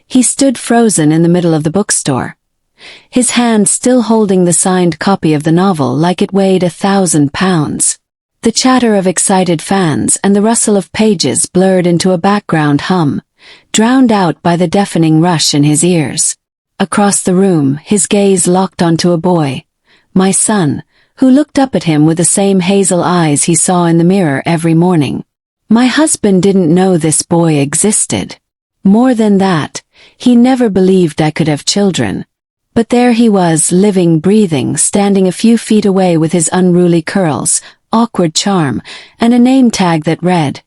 He stood frozen in the middle of the bookstore, his hand still holding the signed copy of the novel like it weighed 1,000 pounds. The chatter of excited fans and the rustle of pages blurred into a background hum, drowned out by the deafening rush in his ears. Across the room, his gaze locked onto a boy, my son, who looked up at him with the same hazel eyes he saw in the mirror every morning. My husband didn't know this boy existed. More than that, he never believed I could have children. But there he was, living, breathing, standing a few feet away with his unruly curls, awkward charm, and a name tag that read,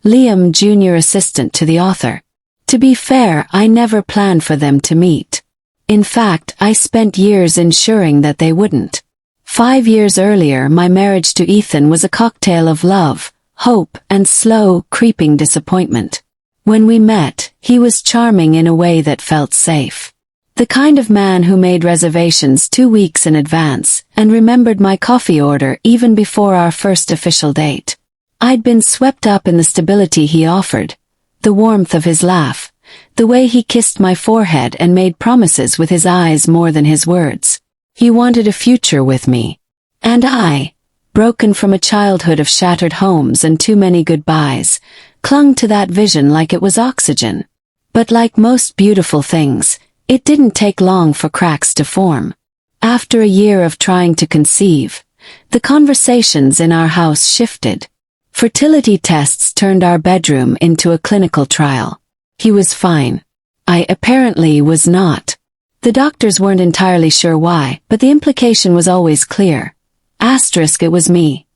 Liam, Junior Assistant to the Author. To be fair, I never planned for them to meet. In fact, I spent years ensuring that they wouldn't. 5 years earlier, my marriage to Ethan was a cocktail of love, hope, and slow, creeping disappointment. When we met, he was charming in a way that felt safe. The kind of man who made reservations 2 weeks in advance and remembered my coffee order even before our first official date. I'd been swept up in the stability he offered, the warmth of his laugh, the way he kissed my forehead and made promises with his eyes more than his words. He wanted a future with me. And I, broken from a childhood of shattered homes and too many goodbyes, clung to that vision like it was oxygen. But like most beautiful things, it didn't take long for cracks to form. After a year of trying to conceive, the conversations in our house shifted. Fertility tests turned our bedroom into a clinical trial. He was fine. I apparently was not. The doctors weren't entirely sure why, but the implication was always clear. Asterisk, it was me.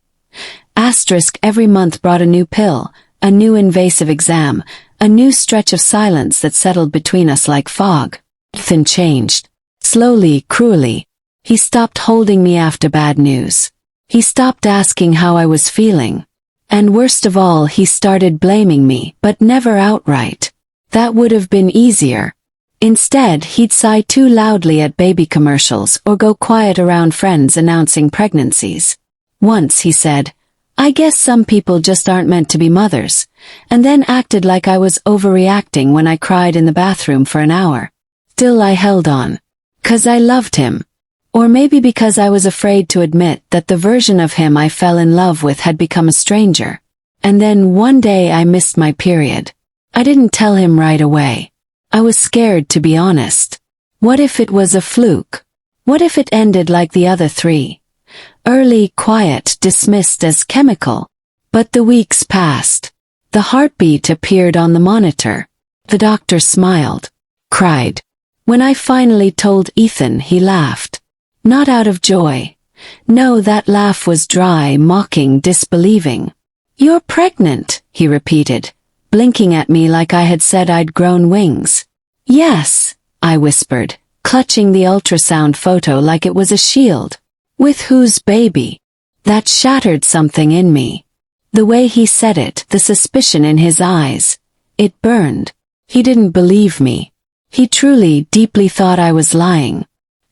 Asterisk, every month brought a new pill, a new invasive exam, a new stretch of silence that settled between us like fog. Ethan changed. Slowly, cruelly. He stopped holding me after bad news. He stopped asking how I was feeling. And worst of all, he started blaming me, but never outright. That would have been easier. Instead, he'd sigh too loudly at baby commercials or go quiet around friends announcing pregnancies. Once he said, "I guess some people just aren't meant to be mothers," and then acted like I was overreacting when I cried in the bathroom for an hour. Still, I held on. 'Cause I loved him. Or maybe because I was afraid to admit that the version of him I fell in love with had become a stranger. And then one day I missed my period. I didn't tell him right away. I was scared, to be honest. What if it was a fluke? What if it ended like the other 3? Early, quiet, dismissed as chemical. But the weeks passed. The heartbeat appeared on the monitor. The doctor smiled. Cried. When I finally told Ethan, he laughed. Not out of joy. No, that laugh was dry, mocking, disbelieving. "You're pregnant," he repeated, blinking at me like I had said I'd grown wings. "Yes," I whispered, clutching the ultrasound photo like it was a shield. "With whose baby?" That shattered something in me. The way he said it, the suspicion in his eyes. It burned. He didn't believe me. He truly, deeply thought I was lying.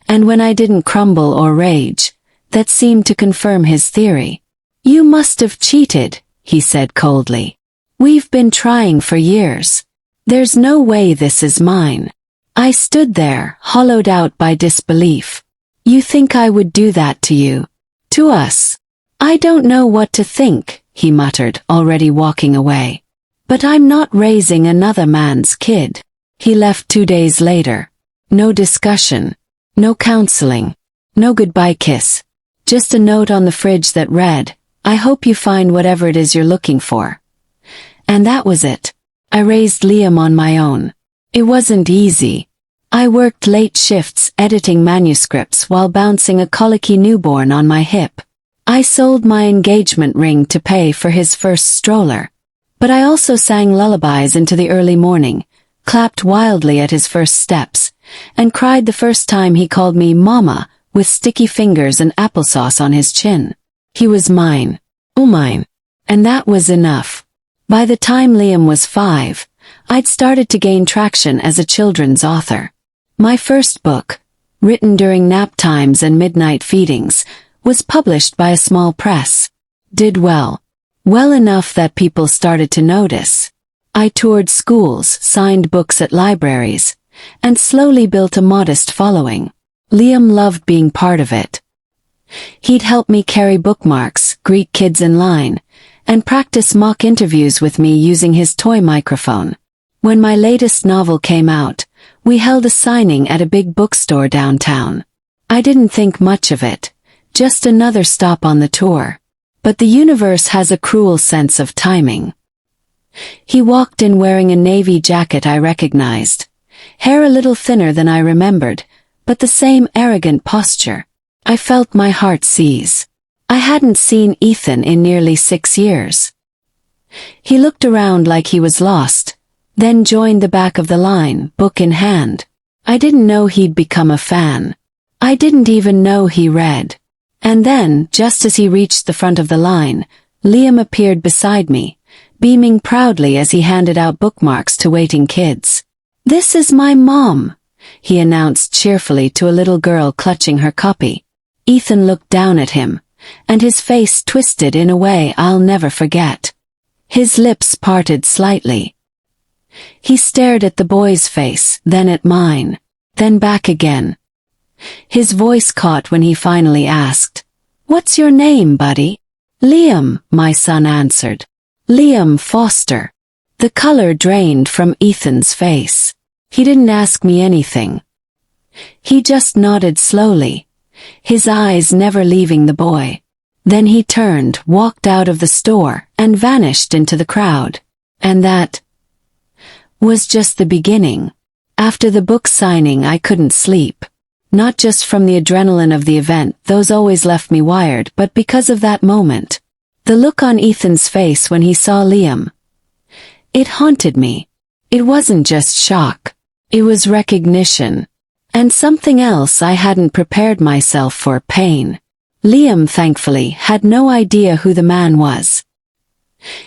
And when I didn't crumble or rage, that seemed to confirm his theory. "You must have cheated," he said coldly. "We've been trying for years. There's no way this is mine." I stood there, hollowed out by disbelief. "You think I would do that to you? To us?" "I don't know what to think," he muttered, already walking away. "But I'm not raising another man's kid." He left 2 days later. No discussion. No counseling. No goodbye kiss. Just a note on the fridge that read, "I hope you find whatever it is you're looking for." And that was it. I raised Liam on my own. It wasn't easy. I worked late shifts editing manuscripts while bouncing a colicky newborn on my hip. I sold my engagement ring to pay for his first stroller. But I also sang lullabies into the early morning, clapped wildly at his first steps, and cried the first time he called me Mama, with sticky fingers and applesauce on his chin. He was mine. Oh, mine. And that was enough. By the time Liam was 5, I'd started to gain traction as a children's author. My first book, written during nap times and midnight feedings, was published by a small press. Did well. Well enough that people started to notice. I toured schools, signed books at libraries, and slowly built a modest following. Liam loved being part of it. He'd help me carry bookmarks, greet kids in line, and practice mock interviews with me using his toy microphone. When my latest novel came out, we held a signing at a big bookstore downtown. I didn't think much of it, just another stop on the tour. But the universe has a cruel sense of timing. He walked in wearing a navy jacket I recognized, hair a little thinner than I remembered, but the same arrogant posture. I felt my heart seize. I hadn't seen Ethan in nearly 6 years. He looked around like he was lost, then joined the back of the line, book in hand. I didn't know he'd become a fan. I didn't even know he read. And then, just as he reached the front of the line, Liam appeared beside me, beaming proudly as he handed out bookmarks to waiting kids. "This is my mom," he announced cheerfully to a little girl clutching her copy. Ethan looked down at him, and his face twisted in a way I'll never forget. His lips parted slightly. He stared at the boy's face, then at mine, then back again. His voice caught when he finally asked, "What's your name, buddy?" "Liam," my son answered. "Liam Foster." The color drained from Ethan's face. He didn't ask me anything. He just nodded slowly, his eyes never leaving the boy. Then he turned, walked out of the store, and vanished into the crowd. And that was just the beginning. After the book signing, I couldn't sleep. Not just from the adrenaline of the event, those always left me wired, but because of that moment. The look on Ethan's face when he saw Liam. It haunted me. It wasn't just shock. It was recognition. And something else I hadn't prepared myself for, pain. Liam, thankfully, had no idea who the man was.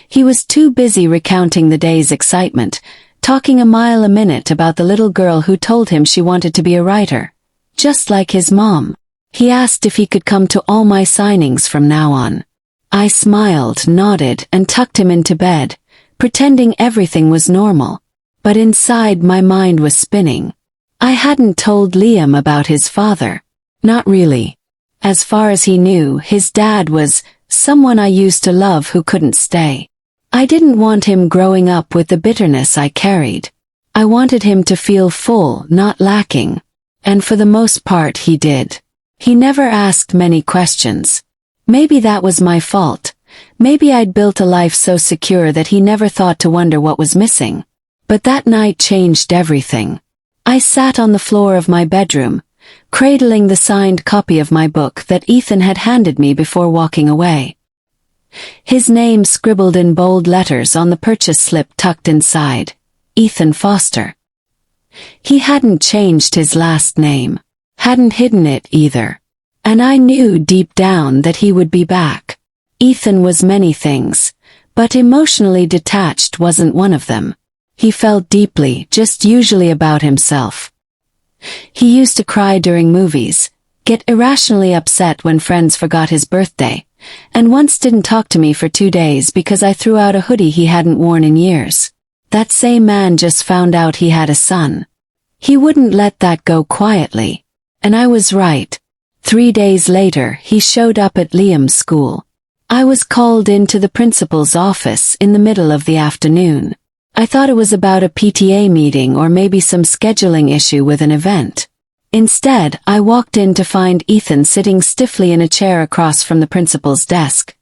He was too busy recounting the day's excitement, talking a mile a minute about the little girl who told him she wanted to be a writer. Just like his mom. He asked if he could come to all my signings from now on. I smiled, nodded, and tucked him into bed, pretending everything was normal. But inside my mind was spinning. I hadn't told Liam about his father. Not really. As far as he knew, his dad was someone I used to love who couldn't stay. I didn't want him growing up with the bitterness I carried. I wanted him to feel full, not lacking. And for the most part he did. He never asked many questions. Maybe that was my fault. Maybe I'd built a life so secure that he never thought to wonder what was missing. But that night changed everything. I sat on the floor of my bedroom, cradling the signed copy of my book that Ethan had handed me before walking away. His name scribbled in bold letters on the purchase slip tucked inside. Ethan Foster. He hadn't changed his last name, hadn't hidden it either. And I knew deep down that he would be back. Ethan was many things, but emotionally detached wasn't one of them. He felt deeply, just usually about himself. He used to cry during movies, get irrationally upset when friends forgot his birthday, and once didn't talk to me for 2 days because I threw out a hoodie he hadn't worn in years. That same man just found out he had a son. He wouldn't let that go quietly. And I was right. 3 days later, he showed up at Liam's school. I was called into the principal's office in the middle of the afternoon. I thought it was about a PTA meeting or maybe some scheduling issue with an event. Instead, I walked in to find Ethan sitting stiffly in a chair across from the principal's desk,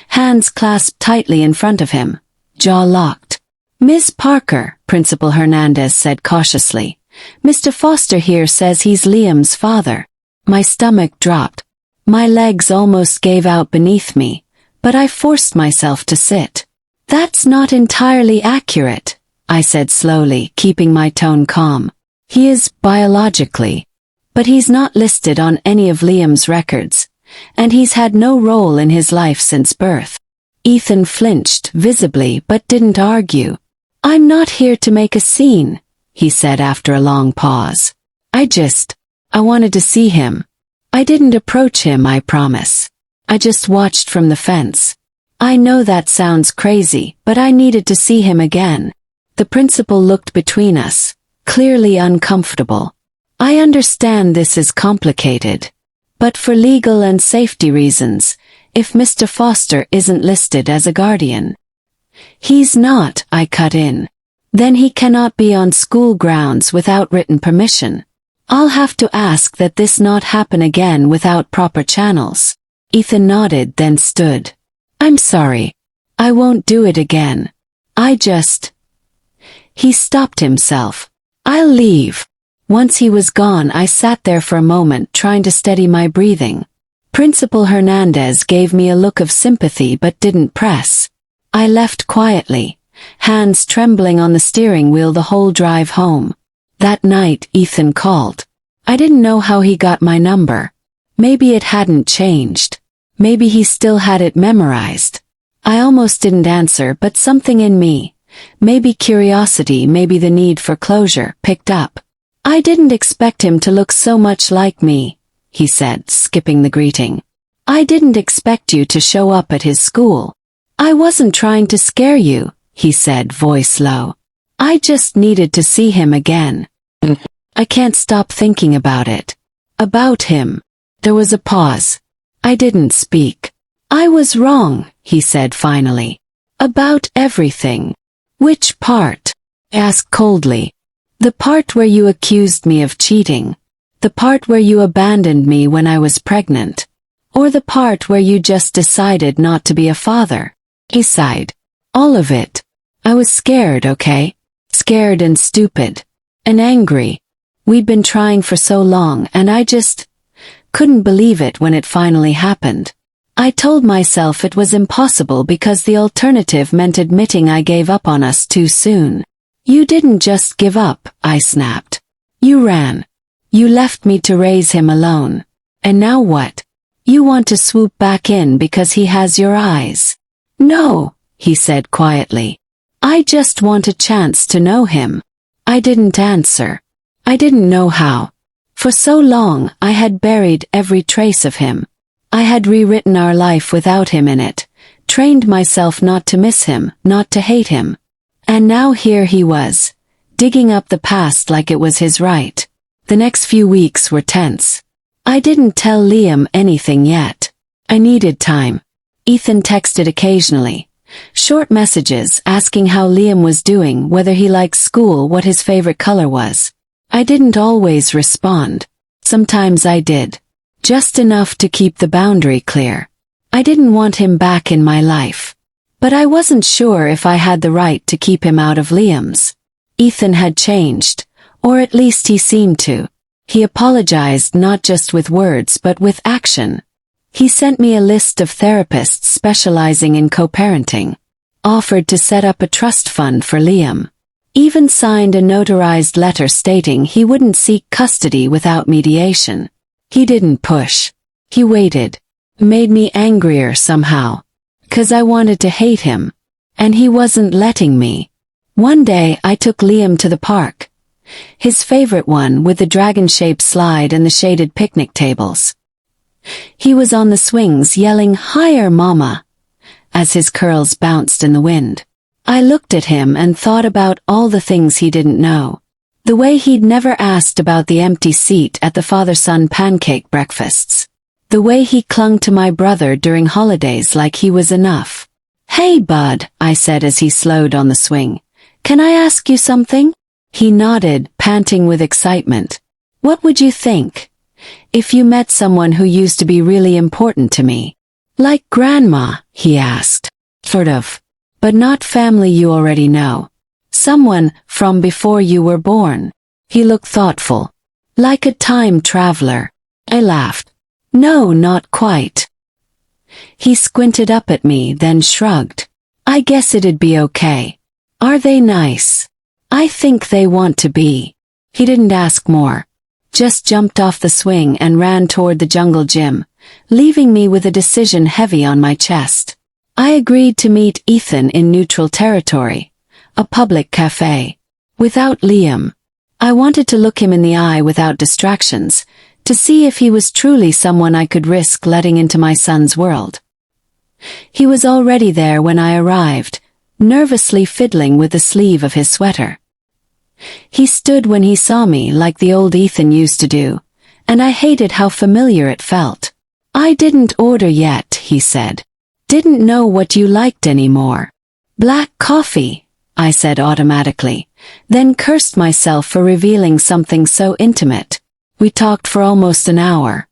hands clasped tightly in front of him, jaw locked. "Miss Parker," Principal Hernandez said cautiously, "Mr. Foster here says he's Liam's father." My stomach dropped. My legs almost gave out beneath me, but I forced myself to sit. "That's not entirely accurate," I said slowly, keeping my tone calm. "He is biologically, but he's not listed on any of Liam's records, and he's had no role in his life since birth." Ethan flinched visibly but didn't argue. "I'm not here to make a scene," he said after a long pause. I wanted to see him. I didn't approach him, I promise. I just watched from the fence. I know that sounds crazy, but I needed to see him again. The principal looked between us, clearly uncomfortable. I understand this is complicated. But for legal and safety reasons, if Mr. Foster isn't listed as a guardian. He's not, I cut in. Then he cannot be on school grounds without written permission. I'll have to ask that this not happen again without proper channels. Ethan nodded, then stood. I'm sorry. I won't do it again. He stopped himself. I'll leave. Once he was gone, I sat there for a moment trying to steady my breathing. Principal Hernandez gave me a look of sympathy but didn't press. I left quietly, hands trembling on the steering wheel the whole drive home. That night, Ethan called. I didn't know how he got my number. Maybe it hadn't changed. Maybe he still had it memorized. I almost didn't answer, but something in me, maybe curiosity, maybe the need for closure, picked up. I didn't expect him to look so much like me, he said, skipping the greeting. I didn't expect you to show up at his school. I wasn't trying to scare you, he said, voice low. I just needed to see him again. I can't stop thinking about it. About him. There was a pause. I didn't speak. I was wrong, he said finally. About everything. Which part? I asked coldly. The part where you accused me of cheating. The part where you abandoned me when I was pregnant. Or the part where you just decided not to be a father. He sighed. All of it. I was scared, okay? Scared and stupid. And angry. We'd been trying for so long and I just couldn't believe it when it finally happened. I told myself it was impossible because the alternative meant admitting I gave up on us too soon. You didn't just give up, I snapped. You ran. You left me to raise him alone. And now what? You want to swoop back in because he has your eyes. No, he said quietly. I just want a chance to know him. I didn't answer. I didn't know how. For so long, I had buried every trace of him. I had rewritten our life without him in it, trained myself not to miss him, not to hate him. And now here he was, digging up the past like it was his right. The next few weeks were tense. I didn't tell Liam anything yet. I needed time. Ethan texted occasionally. Short messages asking how Liam was doing, whether he liked school, what his favorite color was. I didn't always respond. Sometimes I did. Just enough to keep the boundary clear. I didn't want him back in my life. But I wasn't sure if I had the right to keep him out of Liam's. Ethan had changed, or at least he seemed to. He apologized not just with words but with action. He sent me a list of therapists specializing in co-parenting. Offered to set up a trust fund for Liam. Even signed a notarized letter stating he wouldn't seek custody without mediation. He didn't push. He waited. Made me angrier somehow. 'Cause I wanted to hate him. And he wasn't letting me. One day I took Liam to the park. His favorite one with the dragon-shaped slide and the shaded picnic tables. He was on the swings yelling, "Higher, Mama," as his curls bounced in the wind. I looked at him and thought about all the things he didn't know. The way he'd never asked about the empty seat at the father-son pancake breakfasts. The way he clung to my brother during holidays like he was enough. "Hey, bud," I said as he slowed on the swing. "Can I ask you something?" He nodded, panting with excitement. "What would you think if you met someone who used to be really important to me?" "Like Grandma," he asked. "Sort of. But not family you already know. Someone from before you were born." He looked thoughtful. "Like a time traveler." I laughed. "No, not quite." He squinted up at me, then shrugged. "I guess it'd be okay. Are they nice?" "I think they want to be." He didn't ask more. Just jumped off the swing and ran toward the jungle gym, leaving me with a decision heavy on my chest. I agreed to meet Ethan in neutral territory, a public cafe. Without Liam. I wanted to look him in the eye without distractions, to see if he was truly someone I could risk letting into my son's world. He was already there when I arrived, nervously fiddling with the sleeve of his sweater. He stood when he saw me like the old Ethan used to do, and I hated how familiar it felt. "I didn't order yet," he said. "Didn't know what you liked anymore." "Black coffee," I said automatically, then cursed myself for revealing something so intimate. We talked for almost an hour.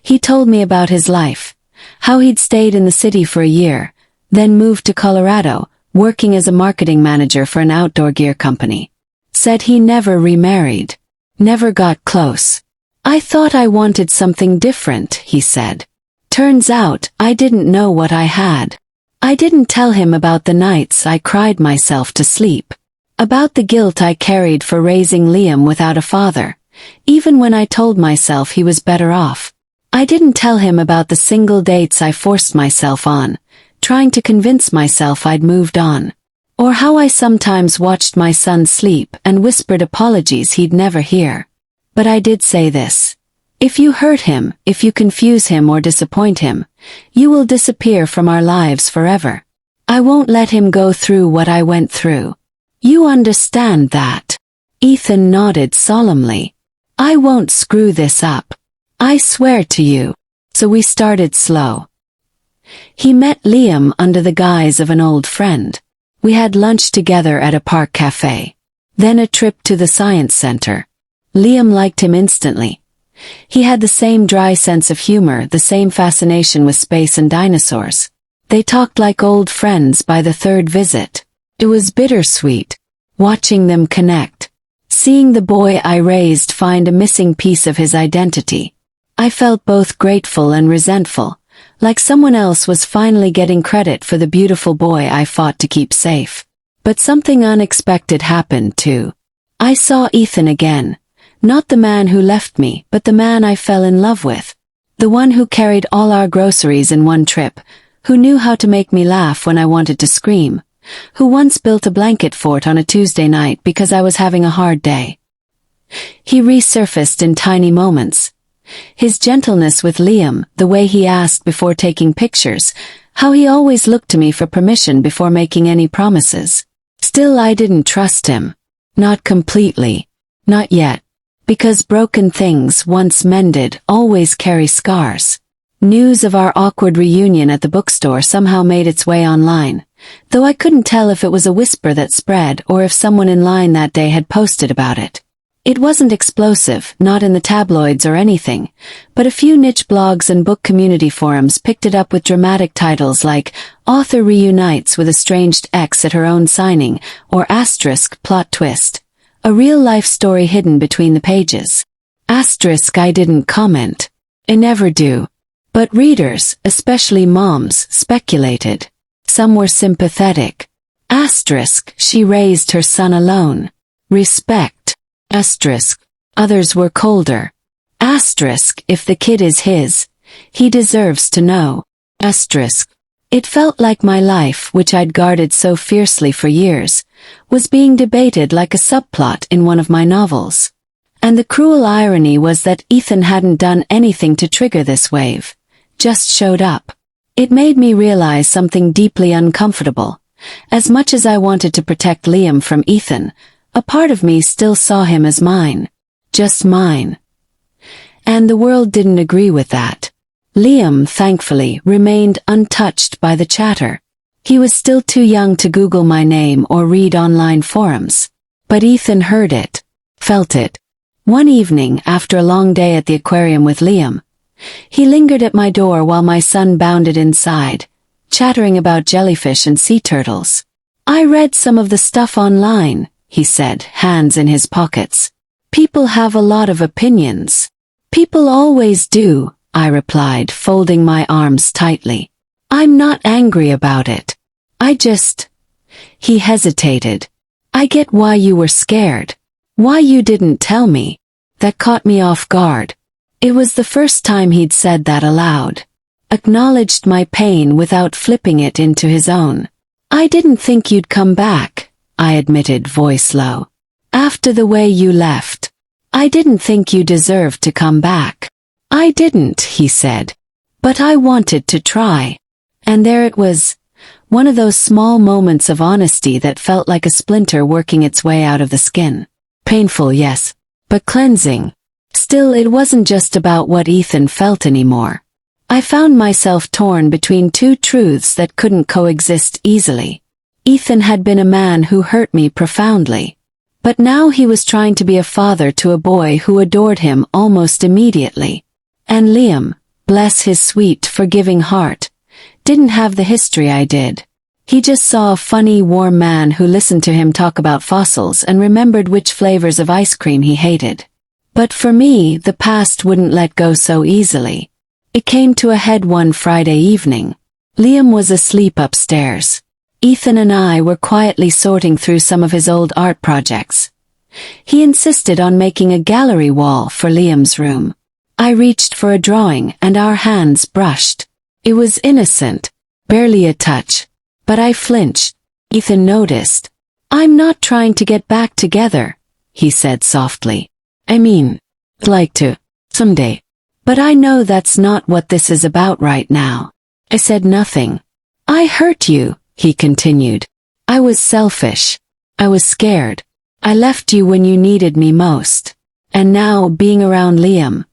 He told me about his life, how he'd stayed in the city for a year, then moved to Colorado, working as a marketing manager for an outdoor gear company. Said he never remarried. Never got close. "I thought I wanted something different," he said. "Turns out, I didn't know what I had." I didn't tell him about the nights I cried myself to sleep. About the guilt I carried for raising Liam without a father, even when I told myself he was better off. I didn't tell him about the single dates I forced myself on, trying to convince myself I'd moved on. Or how I sometimes watched my son sleep and whispered apologies he'd never hear. But I did say this. If you hurt him, if you confuse him or disappoint him, you will disappear from our lives forever. I won't let him go through what I went through. You understand that? Ethan nodded solemnly. I won't screw this up. I swear to you. So we started slow. He met Liam under the guise of an old friend. We had lunch together at a park cafe. Then a trip to the science center. Liam liked him instantly. He had the same dry sense of humor, the same fascination with space and dinosaurs. They talked like old friends by the third visit. It was bittersweet, watching them connect. Seeing the boy I raised find a missing piece of his identity. I felt both grateful and resentful, like someone else was finally getting credit for the beautiful boy I fought to keep safe. But something unexpected happened too. I saw Ethan again. Not the man who left me, but the man I fell in love with. The one who carried all our groceries in one trip, who knew how to make me laugh when I wanted to scream, who once built a blanket fort on a Tuesday night because I was having a hard day. He resurfaced in tiny moments. His gentleness with Liam, the way he asked before taking pictures, how he always looked to me for permission before making any promises. Still, I didn't trust him. Not completely. Not yet. Because broken things, once mended, always carry scars. News of our awkward reunion at the bookstore somehow made its way online, though I couldn't tell if it was a whisper that spread or if someone in line that day had posted about it. It wasn't explosive, not in the tabloids or anything, but a few niche blogs and book community forums picked it up with dramatic titles like "Author Reunites with Estranged Ex at Her Own Signing" or ** Plot Twist. A real-life story hidden between the pages. ** I didn't comment. I never do. But readers, especially moms, speculated. Some were sympathetic. ** She raised her son alone. Respect. ** Others were colder. ** If the kid is his, he deserves to know. ** It felt like my life, which I'd guarded so fiercely for years, was being debated like a subplot in one of my novels. And the cruel irony was that Ethan hadn't done anything to trigger this wave, just showed up. It made me realize something deeply uncomfortable. As much as I wanted to protect Liam from Ethan, a part of me still saw him as mine. Just mine. And the world didn't agree with that. Liam, thankfully, remained untouched by the chatter. He was still too young to Google my name or read online forums. But Ethan heard it, felt it. One evening, after a long day at the aquarium with Liam, he lingered at my door while my son bounded inside, chattering about jellyfish and sea turtles. I read some of the stuff online, he said, hands in his pockets. People have a lot of opinions. People always do, I replied, folding my arms tightly. I'm not angry about it. He hesitated. I get why you were scared. Why you didn't tell me. That caught me off guard. It was the first time he'd said that aloud. Acknowledged my pain without flipping it into his own. I didn't think you'd come back, I admitted, voice low. After the way you left. I didn't think you deserved to come back. I didn't, he said. But I wanted to try. And there it was. One of those small moments of honesty that felt like a splinter working its way out of the skin. Painful, yes, but cleansing. Still, it wasn't just about what Ethan felt anymore. I found myself torn between two truths that couldn't coexist easily. Ethan had been a man who hurt me profoundly. But now he was trying to be a father to a boy who adored him almost immediately. And Liam, bless his sweet, forgiving heart, didn't have the history I did. He just saw a funny, warm man who listened to him talk about fossils and remembered which flavors of ice cream he hated. But for me, the past wouldn't let go so easily. It came to a head one Friday evening. Liam was asleep upstairs. Ethan and I were quietly sorting through some of his old art projects. He insisted on making a gallery wall for Liam's room. I reached for a drawing and our hands brushed. It was innocent, barely a touch. But I flinched. Ethan noticed. "I'm not trying to get back together," he said softly. "I mean, I'd like to, someday. But I know that's not what this is about right now." I said nothing. "I hurt you," he continued. "I was selfish. I was scared. I left you when you needed me most. And now, being around Liam,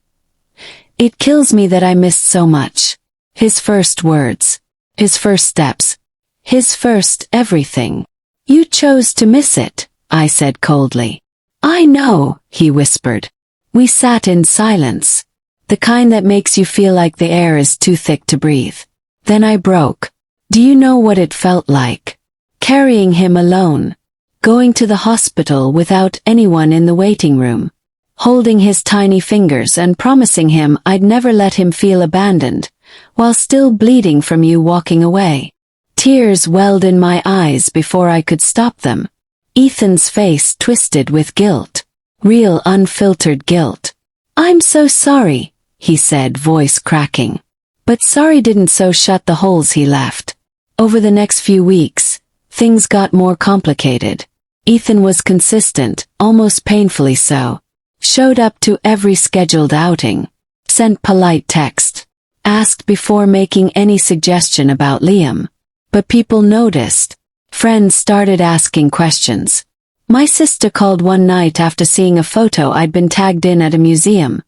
it kills me that I missed so much. His first words. His first steps. His first everything. You chose to miss it," I said coldly. "I know," he whispered. We sat in silence. The kind that makes you feel like the air is too thick to breathe. Then I broke. "Do you know what it felt like? Carrying him alone. Going to the hospital without anyone in the waiting room. Holding his tiny fingers and promising him I'd never let him feel abandoned, while still bleeding from you walking away." Tears welled in my eyes before I could stop them. Ethan's face twisted with guilt. Real unfiltered guilt. "I'm so sorry," he said, voice cracking. But sorry didn't so shut the holes he left. Over the next few weeks, things got more complicated. Ethan was consistent, almost painfully so. Showed up to every scheduled outing. Sent polite text. Asked before making any suggestion about Liam. But people noticed. Friends started asking questions. My sister called one night after seeing a photo I'd been tagged in at a museum.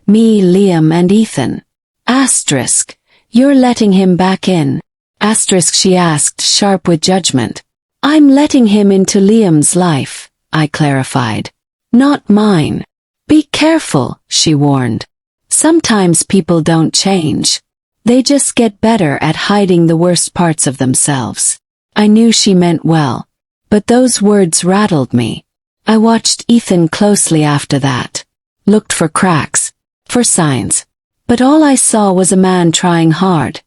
Me, Liam, and Ethan. Asterisk. "You're letting him back in?" Asterisk, she asked, sharp with judgment. "I'm letting him into Liam's life," I clarified. "Not mine." "Be careful," she warned. "Sometimes people don't change. They just get better at hiding the worst parts of themselves." I knew she meant well. But those words rattled me. I watched Ethan closely after that. Looked for cracks. For signs. But all I saw was a man trying hard.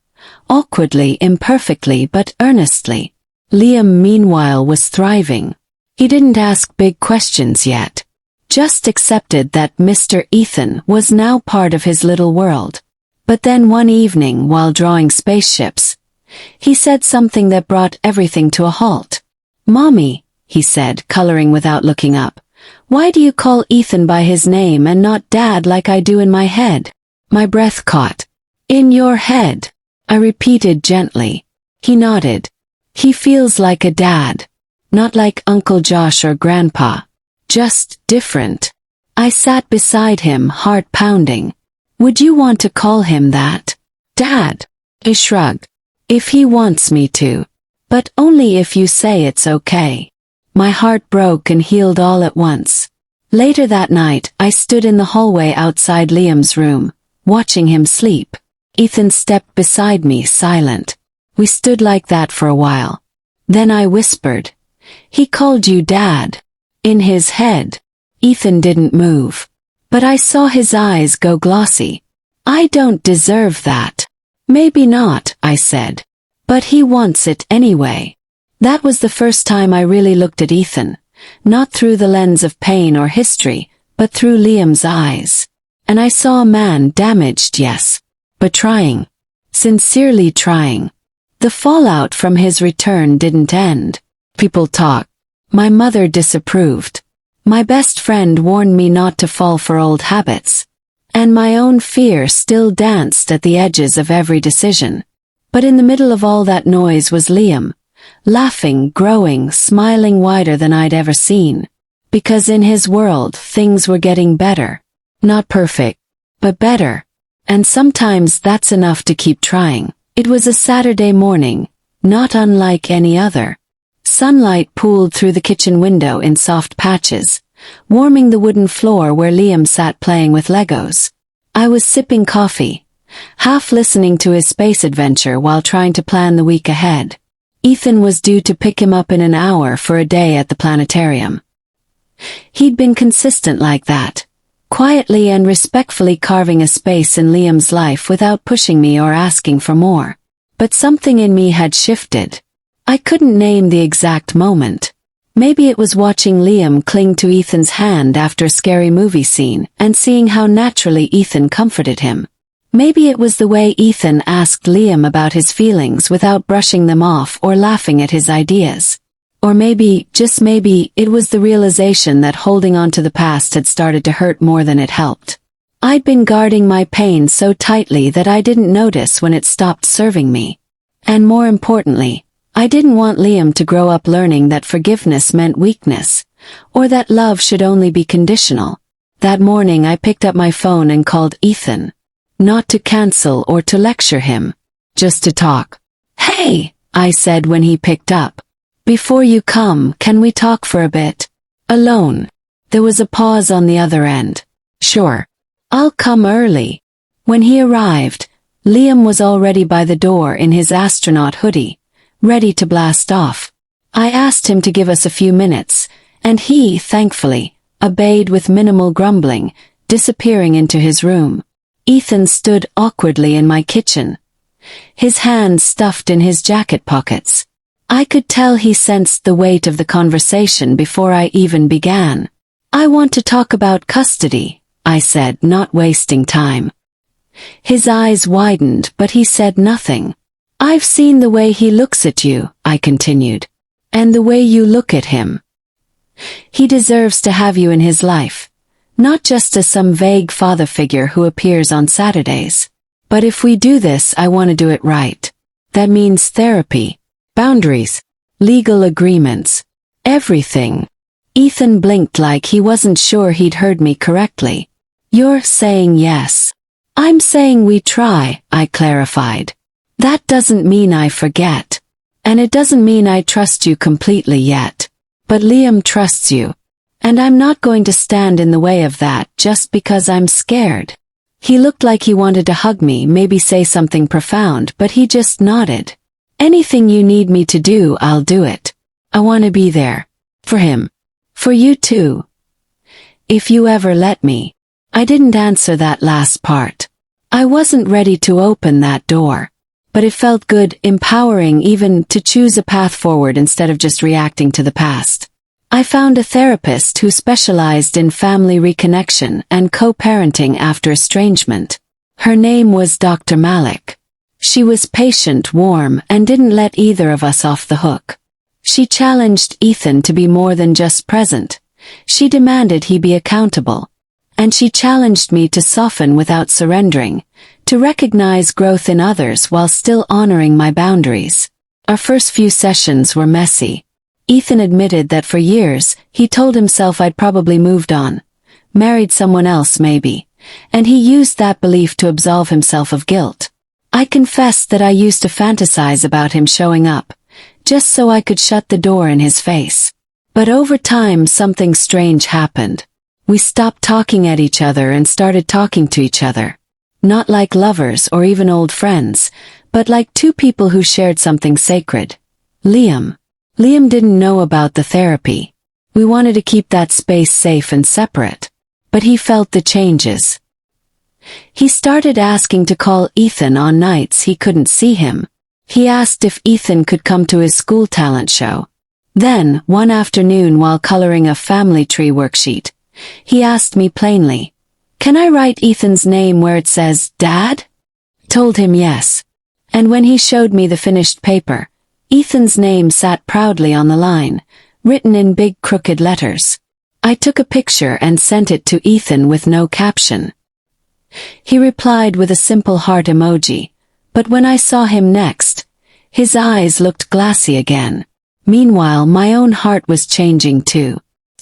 Awkwardly, imperfectly, but earnestly. Liam, meanwhile, was thriving. He didn't ask big questions yet. Just accepted that Mr. Ethan was now part of his little world. But then one evening, while drawing spaceships, he said something that brought everything to a halt. "Mommy," he said, coloring without looking up, "why do you call Ethan by his name and not Dad like I do in my head?" My breath caught. "In your head," I repeated gently. He nodded. "He feels like a dad. Not like Uncle Josh or Grandpa. Just different." I sat beside him, heart pounding. "Would you want to call him that? Dad?" I shrugged. "If he wants me to. But only if you say it's okay." My heart broke and healed all at once. Later that night, I stood in the hallway outside Liam's room, watching him sleep. Ethan stepped beside me, silent. We stood like that for a while. Then I whispered, "He called you Dad." In his head. Ethan didn't move. But I saw his eyes go glossy. "I don't deserve that." "Maybe not," I said. "But he wants it anyway." That was the first time I really looked at Ethan, not through the lens of pain or history, but through Liam's eyes. And I saw a man damaged, yes, but trying. Sincerely trying. The fallout from his return didn't end. People talked. My mother disapproved. My best friend warned me not to fall for old habits. And my own fear still danced at the edges of every decision. But in the middle of all that noise was Liam, laughing, growing, smiling wider than I'd ever seen. Because in his world, things were getting better. Not perfect, but better. And sometimes that's enough to keep trying. It was a Saturday morning, not unlike any other. Sunlight pooled through the kitchen window in soft patches, warming the wooden floor where Liam sat playing with Legos. I was sipping coffee, half listening to his space adventure while trying to plan the week ahead. Ethan was due to pick him up in an hour for a day at the planetarium. He'd been consistent like that, quietly and respectfully carving a space in Liam's life without pushing me or asking for more. But something in me had shifted. I couldn't name the exact moment. Maybe it was watching Liam cling to Ethan's hand after a scary movie scene and seeing how naturally Ethan comforted him. Maybe it was the way Ethan asked Liam about his feelings without brushing them off or laughing at his ideas. Or maybe, just maybe, it was the realization that holding on to the past had started to hurt more than it helped. I'd been guarding my pain so tightly that I didn't notice when it stopped serving me. And more importantly, I didn't want Liam to grow up learning that forgiveness meant weakness, or that love should only be conditional. That morning I picked up my phone and called Ethan. Not to cancel or to lecture him, just to talk. "Hey," I said when he picked up. "Before you come, can we talk for a bit? Alone?" There was a pause on the other end. "Sure. I'll come early." When he arrived, Liam was already by the door in his astronaut hoodie, ready to blast off. I asked him to give us a few minutes, and he, thankfully, obeyed with minimal grumbling, disappearing into his room. Ethan stood awkwardly in my kitchen, his hands stuffed in his jacket pockets. I could tell he sensed the weight of the conversation before I even began. "I want to talk about custody," I said, not wasting time. His eyes widened, but he said nothing. "I've seen the way he looks at you," I continued. "And the way you look at him. He deserves to have you in his life. Not just as some vague father figure who appears on Saturdays. But if we do this, I want to do it right. That means therapy, boundaries, legal agreements, everything." Ethan blinked like he wasn't sure he'd heard me correctly. "You're saying yes. I'm saying we try," I clarified. "That doesn't mean I forget. And it doesn't mean I trust you completely yet. But Liam trusts you. And I'm not going to stand in the way of that just because I'm scared." He looked like he wanted to hug me, maybe say something profound, but he just nodded. "Anything you need me to do, I'll do it. I want to be there. For him. For you too. If you ever let me." I didn't answer that last part. I wasn't ready to open that door. But it felt good, empowering even, to choose a path forward instead of just reacting to the past. I found a therapist who specialized in family reconnection and co-parenting after estrangement. Her name was Dr. Malik. She was patient, warm, and didn't let either of us off the hook. She challenged Ethan to be more than just present. She demanded he be accountable. And she challenged me to soften without surrendering, to recognize growth in others while still honoring my boundaries. Our first few sessions were messy. Ethan admitted that for years, he told himself I'd probably moved on, married someone else maybe, and he used that belief to absolve himself of guilt. I confessed that I used to fantasize about him showing up, just so I could shut the door in his face. But over time something strange happened. We stopped talking at each other and started talking to each other. Not like lovers or even old friends, but like two people who shared something sacred. Liam didn't know about the therapy. We wanted to keep that space safe and separate. But he felt the changes. He started asking to call Ethan on nights he couldn't see him. He asked if Ethan could come to his school talent show. Then, one afternoon while coloring a family tree worksheet, he asked me plainly, "Can I write Ethan's name where it says, Dad?" Told him yes. And when he showed me the finished paper, Ethan's name sat proudly on the line, written in big crooked letters. I took a picture and sent it to Ethan with no caption. He replied with a simple heart emoji, but when I saw him next, his eyes looked glassy again. Meanwhile, my own heart was changing too.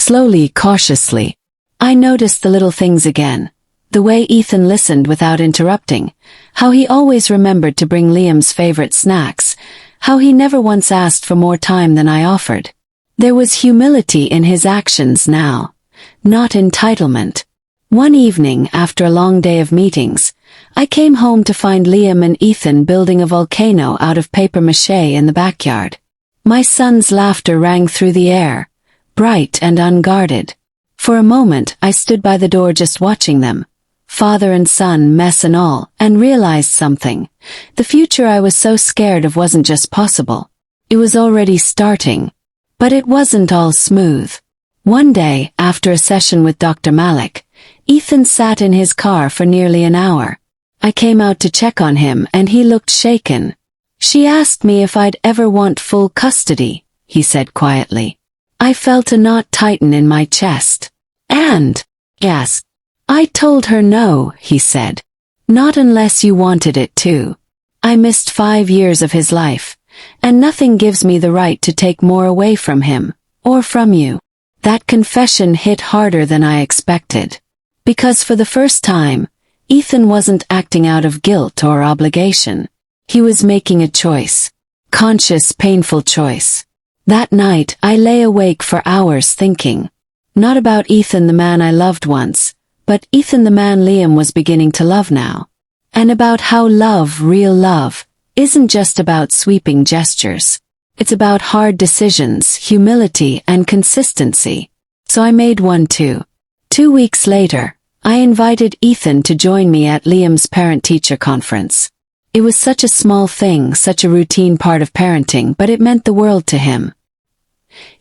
Slowly, cautiously, I noticed the little things again. The way Ethan listened without interrupting, how he always remembered to bring Liam's favorite snacks, how he never once asked for more time than I offered. There was humility in his actions now, not entitlement. One evening, after a long day of meetings, I came home to find Liam and Ethan building a volcano out of papier-mâché in the backyard. My son's laughter rang through the air, bright and unguarded. For a moment, I stood by the door just watching them, father and son, mess and all, and realized something. The future I was so scared of wasn't just possible. It was already starting. But it wasn't all smooth. One day, after a session with Dr. Malik, Ethan sat in his car for nearly an hour. I came out to check on him and he looked shaken. "She asked me if I'd ever want full custody," he said quietly. I felt a knot tighten in my chest. "And?" "Yes." "I told her no," he said. "Not unless you wanted it too. I missed 5 years of his life, and nothing gives me the right to take more away from him, or from you." That confession hit harder than I expected. Because for the first time, Ethan wasn't acting out of guilt or obligation. He was making a choice. Conscious, painful choice. That night, I lay awake for hours thinking. Not about Ethan, the man I loved once, but Ethan, the man Liam was beginning to love now. And about how love, real love, isn't just about sweeping gestures. It's about hard decisions, humility, and consistency. So I made one too. 2 weeks later, I invited Ethan to join me at Liam's parent-teacher conference. It was such a small thing, such a routine part of parenting, but it meant the world to him.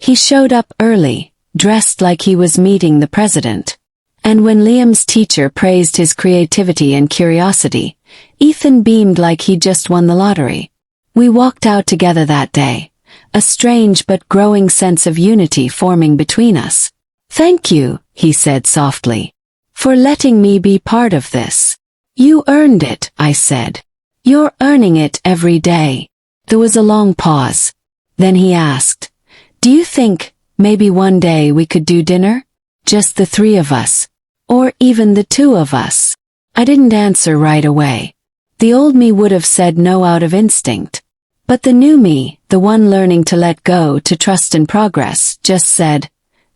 He showed up early, dressed like he was meeting the president. And when Liam's teacher praised his creativity and curiosity, Ethan beamed like he'd just won the lottery. We walked out together that day, a strange but growing sense of unity forming between us. "Thank you," he said softly, "for letting me be part of this." "You earned it," I said. "You're earning it every day." There was a long pause. Then he asked, "Do you think, maybe one day we could do dinner? Just the 3 of us. Or even the 2 of us?" I didn't answer right away. The old me would have said no out of instinct. But the new me, the one learning to let go, to trust in progress, just said,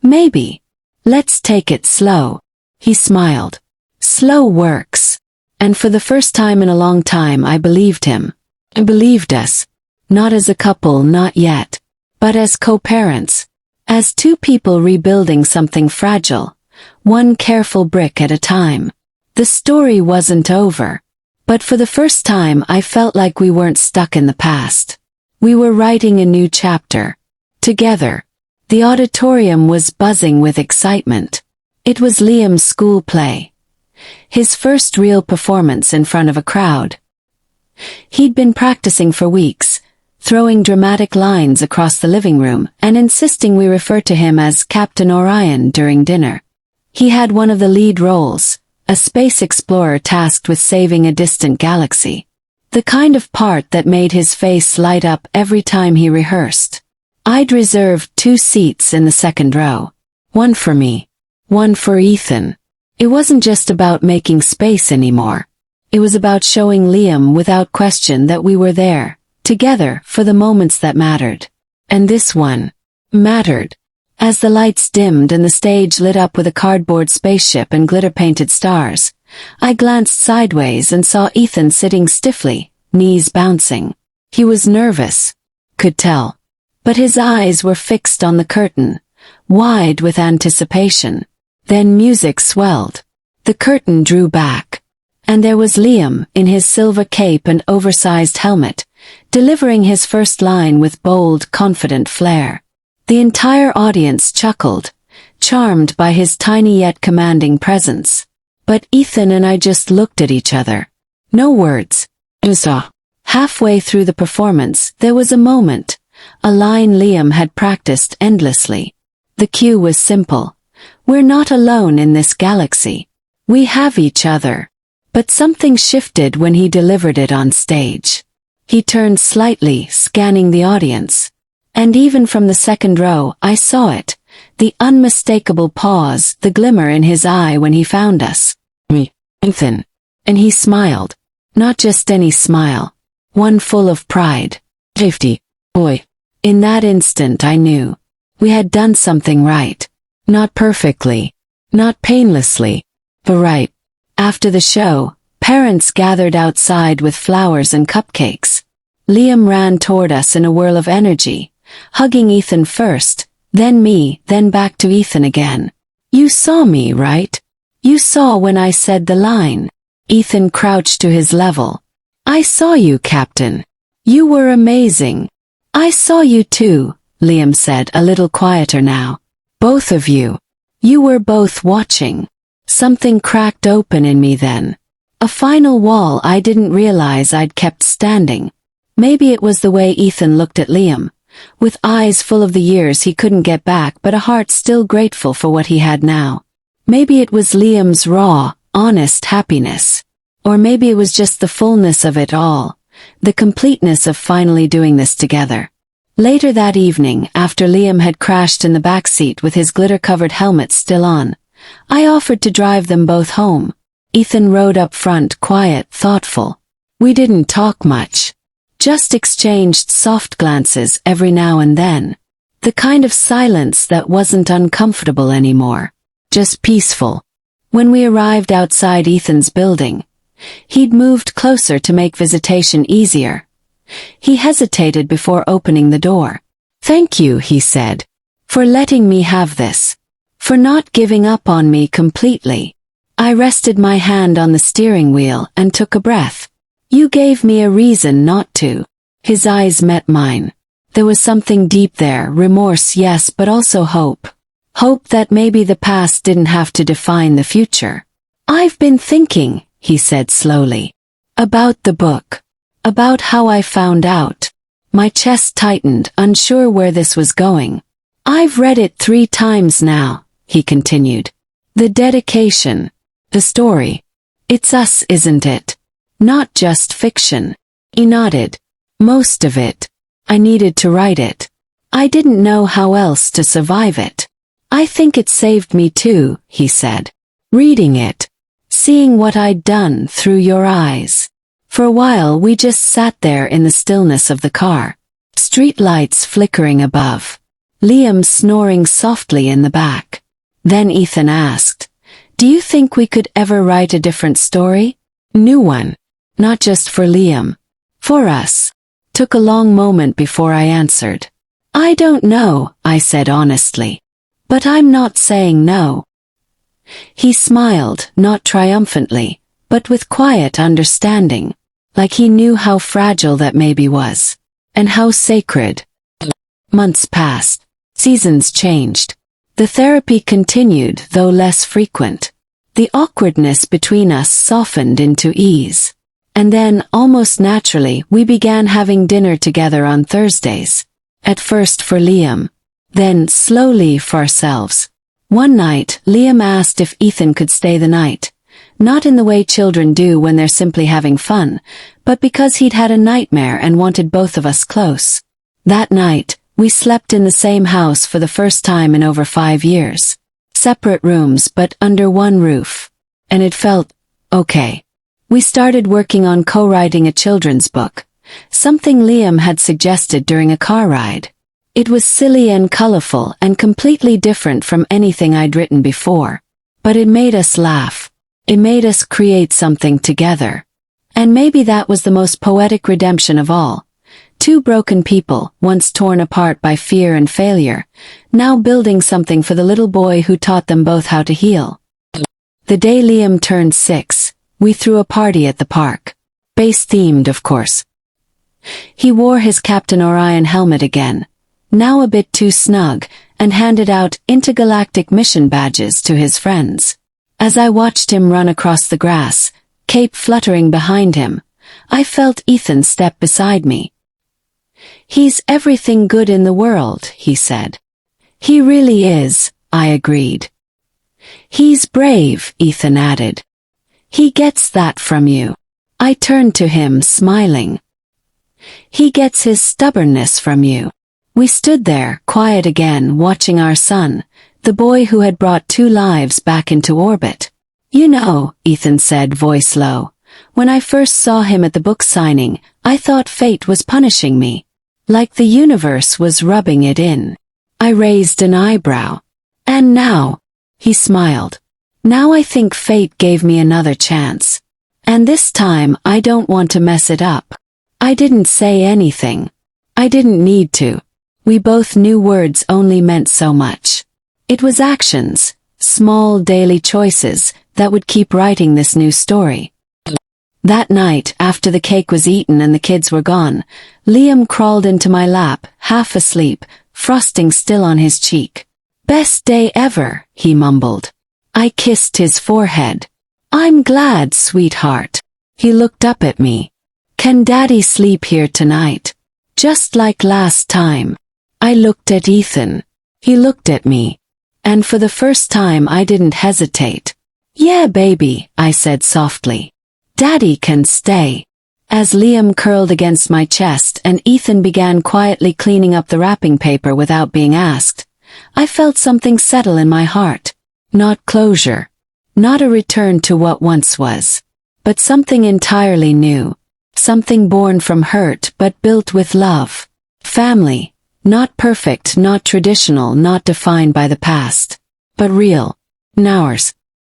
"Maybe. Let's take it slow." He smiled. "Slow works." And for the first time in a long time I believed him. I believed us. Not as a couple, not yet. But as co-parents. As 2 people rebuilding something fragile. One careful brick at a time. The story wasn't over. But for the first time I felt like we weren't stuck in the past. We were writing a new chapter. Together. The auditorium was buzzing with excitement. It was Liam's school play. His first real performance in front of a crowd. He'd been practicing for weeks, throwing dramatic lines across the living room and insisting we refer to him as Captain Orion during dinner. He had one of the lead roles, a space explorer tasked with saving a distant galaxy. The kind of part that made his face light up every time he rehearsed. I'd reserved 2 seats in the second row. One for me. One for Ethan. It wasn't just about making space anymore. It was about showing Liam without question that we were there, together, for the moments that mattered. And this one mattered. As the lights dimmed and the stage lit up with a cardboard spaceship and glitter-painted stars, I glanced sideways and saw Ethan sitting stiffly, knees bouncing. He was nervous. Could tell. But his eyes were fixed on the curtain, wide with anticipation. Then music swelled. The curtain drew back. And there was Liam, in his silver cape and oversized helmet, delivering his first line with bold, confident flair. The entire audience chuckled, charmed by his tiny yet commanding presence. But Ethan and I just looked at each other. No words. Halfway through the performance, there was a moment. A line Liam had practiced endlessly. The cue was simple. We're not alone in this galaxy. We have each other. But something shifted when he delivered it on stage. He turned slightly, scanning the audience. And even from the second row, I saw it. The unmistakable pause, the glimmer in his eye when he found us. Me, Ethan. And he smiled. Not just any smile. One full of pride. Safety. Boy. In that instant I knew. We had done something right. Not perfectly. Not painlessly. But right. After the show, parents gathered outside with flowers and cupcakes. Liam ran toward us in a whirl of energy, hugging Ethan first, then me, then back to Ethan again. You saw me, right? You saw when I said the line. Ethan crouched to his level. I saw you, Captain. You were amazing. I saw you too, Liam said, a little quieter now. Both of you. You were both watching. Something cracked open in me then. A final wall I didn't realize I'd kept standing. Maybe it was the way Ethan looked at Liam, with eyes full of the years he couldn't get back but a heart still grateful for what he had now. Maybe it was Liam's raw, honest happiness. Or maybe it was just the fullness of it all, the completeness of finally doing this together. Later that evening, after Liam had crashed in the backseat with his glitter-covered helmet still on, I offered to drive them both home. Ethan rode up front, quiet, thoughtful. We didn't talk much. Just exchanged soft glances every now and then. The kind of silence that wasn't uncomfortable anymore. Just peaceful. When we arrived outside Ethan's building, he'd moved closer to make visitation easier. He hesitated before opening the door. Thank you, he said, for letting me have this. For not giving up on me completely. I rested my hand on the steering wheel and took a breath. You gave me a reason not to. His eyes met mine. There was something deep there, remorse, yes, but also hope. Hope that maybe the past didn't have to define the future. I've been thinking, he said slowly, about the book. About how I found out. My chest tightened, unsure where this was going. I've read it 3 times now, he continued. The dedication. The story. It's us, isn't it? Not just fiction. He nodded. Most of it. I needed to write it. I didn't know how else to survive it. I think it saved me too, he said. Reading it. Seeing what I'd done through your eyes. For a while we just sat there in the stillness of the car. Street lights flickering above. Liam snoring softly in the back. Then Ethan asked, do you think we could ever write a different story? New one. Not just for Liam. For us. Took a long moment before I answered. I don't know, I said honestly. But I'm not saying no. He smiled, not triumphantly, but with quiet understanding. Like he knew how fragile that maybe was. And how sacred. Months passed. Seasons changed. The therapy continued, though less frequent. The awkwardness between us softened into ease. And then, almost naturally, we began having dinner together on Thursdays. At first for Liam. Then, slowly for ourselves. One night, Liam asked if Ethan could stay the night. Not in the way children do when they're simply having fun, but because he'd had a nightmare and wanted both of us close. That night, we slept in the same house for the first time in over 5 years. Separate rooms but under one roof. And it felt okay. We started working on co-writing a children's book, something Liam had suggested during a car ride. It was silly and colorful and completely different from anything I'd written before. But it made us laugh. It made us create something together. And maybe that was the most poetic redemption of all. 2 broken people, once torn apart by fear and failure, now building something for the little boy who taught them both how to heal. The day Liam turned 6, we threw a party at the park. Base-themed, of course. He wore his Captain Orion helmet again, now a bit too snug, and handed out intergalactic mission badges to his friends. As I watched him run across the grass, cape fluttering behind him, I felt Ethan step beside me. He's everything good in the world, he said. He really is, I agreed. He's brave, Ethan added. He gets that from you. I turned to him, smiling. He gets his stubbornness from you. We stood there, quiet again, watching our son, the boy who had brought 2 lives back into orbit. "You know," Ethan said, voice low, "when I first saw him at the book signing, I thought fate was punishing me. Like the universe was rubbing it in." I raised an eyebrow. "And now," he smiled, "now I think fate gave me another chance. And this time I don't want to mess it up." I didn't say anything. I didn't need to. We both knew words only meant so much. It was actions, small daily choices, that would keep writing this new story. That night, after the cake was eaten and the kids were gone, Liam crawled into my lap, half asleep, frosting still on his cheek. "Best day ever," he mumbled. I kissed his forehead. "I'm glad, sweetheart." He looked up at me. "Can Daddy sleep here tonight? Just like last time?" I looked at Ethan. He looked at me. And for the first time I didn't hesitate. "Yeah, baby," I said softly. "Daddy can stay." As Liam curled against my chest and Ethan began quietly cleaning up the wrapping paper without being asked, I felt something settle in my heart. Not closure. Not a return to what once was. But something entirely new. Something born from hurt but built with love. Family. Not perfect, not traditional, not defined by the past. But real. Ours.